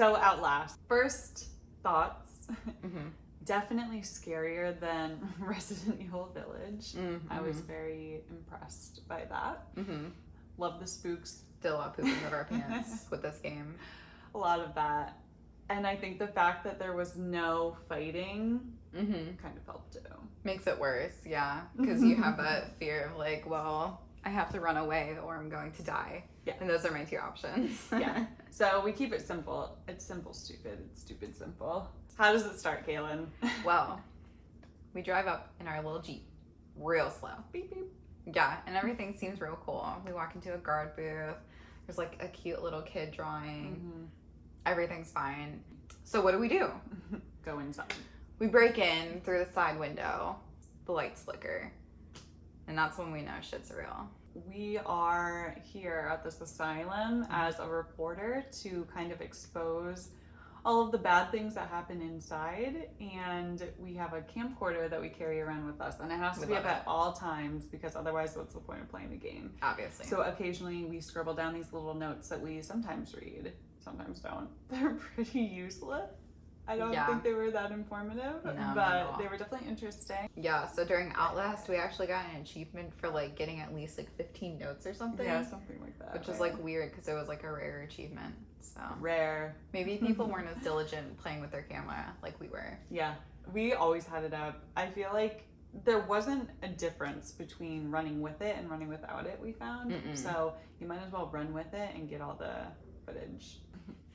So Outlast. First thoughts. Definitely scarier than Resident Evil Village. I was very impressed by that. Love the spooks. Did a lot of pooping out of our pants with this game. A lot of that. And I think the fact that there was no fighting kind of helped too. Makes it worse, yeah. Because you have that fear of like, well, I have to run away or I'm going to die. Yeah. And those are my two options. Yeah. So we keep it simple. It's simple, stupid. It's stupid, simple. How does it start, Kaylin? Well, we drive up in our little Jeep real slow. Beep, beep. Yeah, and everything seems real cool. We walk into a guard booth. There's like a cute little kid drawing. Everything's fine. So what do? Go inside. We break in through the side window. The lights flicker. And that's when we know shit's real. We are here at this asylum as a reporter to kind of expose all of the bad things that happen inside, and we have a camcorder that we carry around with us, and it has to be up at all times because otherwise what's the point of playing the game? Obviously. So occasionally we scribble down these little notes that we sometimes read, sometimes don't. They're pretty useless. I don't think they were that informative, but they were definitely interesting. Yeah, so during Outlast, we actually got an achievement for like getting at least like 15 notes or something. Yeah, something like that. Which was like weird because it was like a rare achievement. So rare. Maybe people weren't as diligent playing with their camera like we were. Yeah, we always had it up. I feel like there wasn't a difference between running with it and running without it, we found. So you might as well run with it and get all the footage.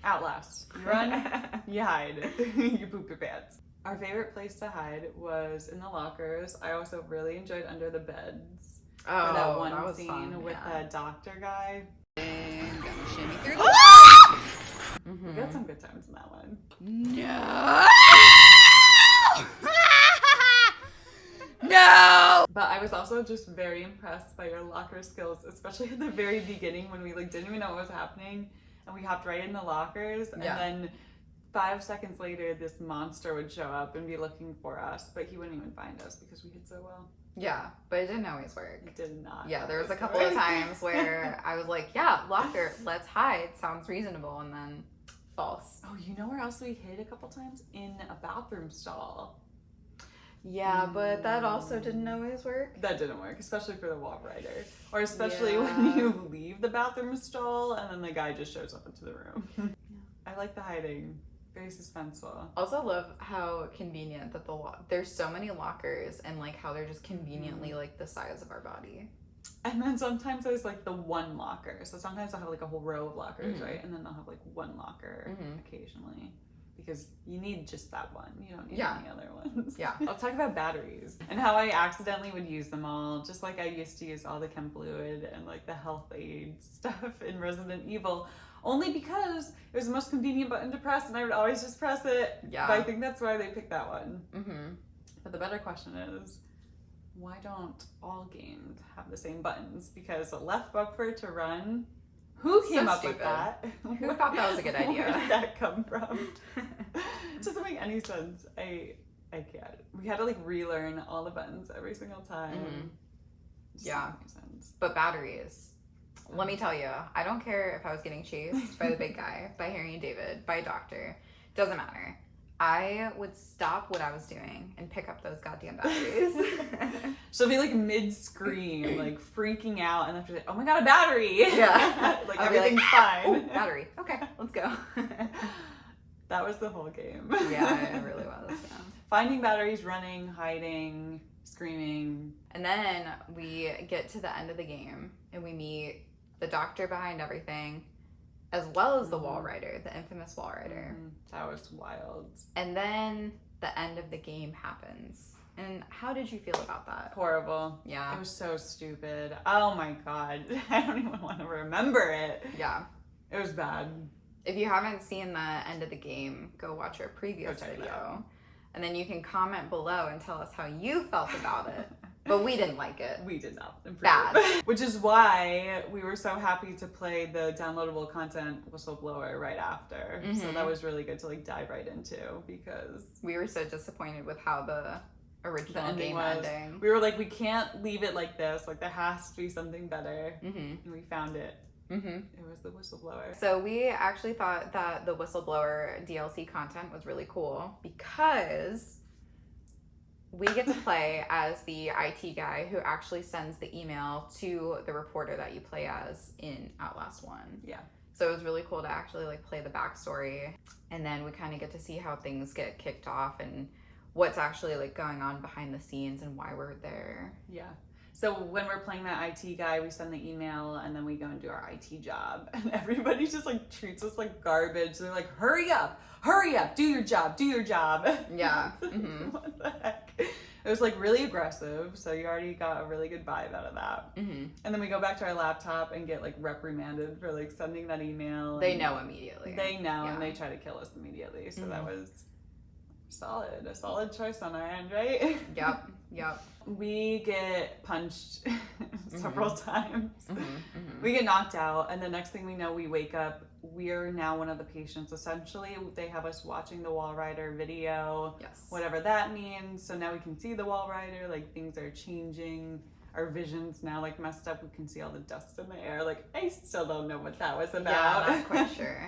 Outlast. You run, you hide, you poop your pants. Our favorite place to hide was in the lockers. I also really enjoyed under the beds. Oh, for that one that was scene fun, with the doctor guy. And gonna shimmy through We got some good times in that one. No! No! But I was also just very impressed by your locker skills, especially at the very beginning when we like didn't even know what was happening. And we hopped right in the lockers, and then 5 seconds later, this monster would show up and be looking for us, but he wouldn't even find us because we hid so well. Yeah, but it didn't always work. It did not. Yeah, there was a couple of times where I was like, yeah, locker, let's hide, sounds reasonable, and then false. Oh, you know where else we hid a couple times? In a bathroom stall. Yeah, but that also didn't always work. That didn't work, especially for the wall rider. Or especially when you leave the bathroom stall and then the guy just shows up into the room. I like the hiding. Very suspenseful. Also love how convenient that there's so many lockers and like how they're just conveniently like the size of our body. And then sometimes there's like the one locker. So sometimes they'll have like a whole row of lockers, right? And then they'll have like one locker occasionally. Because you need just that one. You don't need any other ones. Yeah. I'll talk about batteries and how I accidentally would use them all. Just like I used to use all the chem fluid and like the health aid stuff in Resident Evil. Only because it was the most convenient button to press and I would always just press it. Yeah. But I think that's why they picked that one. But the better question is, why don't all games have the same buttons? Because left bumper to run... Who came up with that? Who thought that was a good idea? Where did that come from? It doesn't make any sense. I can't. We had to like relearn all the buttons every single time. Yeah. But batteries. Let me tell you, I don't care if I was getting chased by the big guy, by Harry and David, by a doctor. Doesn't matter. I would stop what I was doing and pick up those goddamn batteries. She'll be like mid-scream, like freaking out, and after, oh my god, a battery! Yeah. Like I'll everything's fine. Oh, battery. Okay, let's go. That was the whole game. Yeah, it really was. Yeah. Finding batteries, running, hiding, screaming. And then we get to the end of the game and we meet the doctor behind everything, as well as the wall rider, the infamous wall rider. That was wild. And then the end of the game happens. And how did you feel about that? Horrible. Yeah. It was so stupid. Oh my god. I don't even want to remember it. Yeah. It was bad. If you haven't seen the end of the game, go watch our previous video. And then you can comment below and tell us how you felt about it. But we didn't like it. We did not. Bad. Which is why we were so happy to play the downloadable content whistleblower right after. So that was really good to like dive right into because we were so disappointed with how the original game ending. We were like, we can't leave it like this. Like there has to be something better. And we found it. Mm-hmm. It was the whistleblower. So we actually thought that the whistleblower DLC content was really cool because we get to play as the IT guy who actually sends the email to the reporter that you play as in Outlast 1. Yeah. So it was really cool to actually like play the backstory, and then we kind of get to see how things get kicked off and what's actually like going on behind the scenes and why we're there. Yeah. So when we're playing that IT guy, we send the email and then we go and do our IT job, and everybody just like treats us like garbage. They're like, hurry up, do your job, do your job. Yeah. Mm-hmm. What the heck? It was like really aggressive, so you already got a really good vibe out of that. Mm-hmm. And then we go back to our laptop and get like reprimanded for like sending that email. They know immediately. They know, Yeah. and they try to kill us immediately. So Mm-hmm. that was a solid choice on our end, right? Yep. We get punched several times. Mm-hmm. Mm-hmm. We get knocked out, and the next thing we know, we wake up. We're now one of the patients. Essentially, they have us watching the wall rider video, Yes. whatever that means. So now we can see the wall rider, like things are changing. Our vision's now like messed up. We can see all the dust in the air. Like, I still don't know what that was about. Yeah, not quite sure.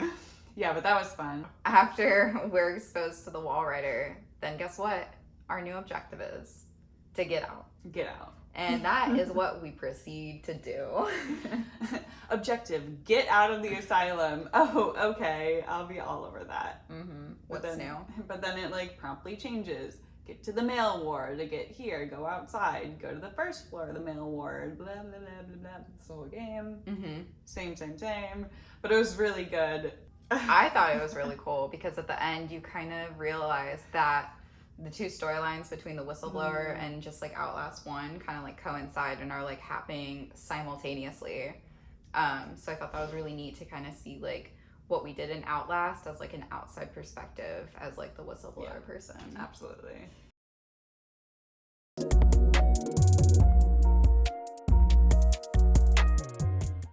Yeah, but that was fun. After we're exposed to the wall rider, then guess what? Our new objective is to get out. Get out. And that is what we proceed to do. Objective, get out of the asylum. Oh, okay. I'll be all over that. Mm-hmm. But What's then, new? But then it like promptly changes. Get to the male ward, to get here, go outside, go to the first floor of the male ward, blah, blah, blah, blah, blah. It's the whole game. Mm-hmm. Same. But it was really good. I thought it was really cool because at the end you kind of realize that the two storylines between the whistleblower and just like Outlast 1 kind of like coincide and are like happening simultaneously. So I thought that was really neat to kind of see like what we did in Outlast as like an outside perspective as like the whistleblower person. Absolutely.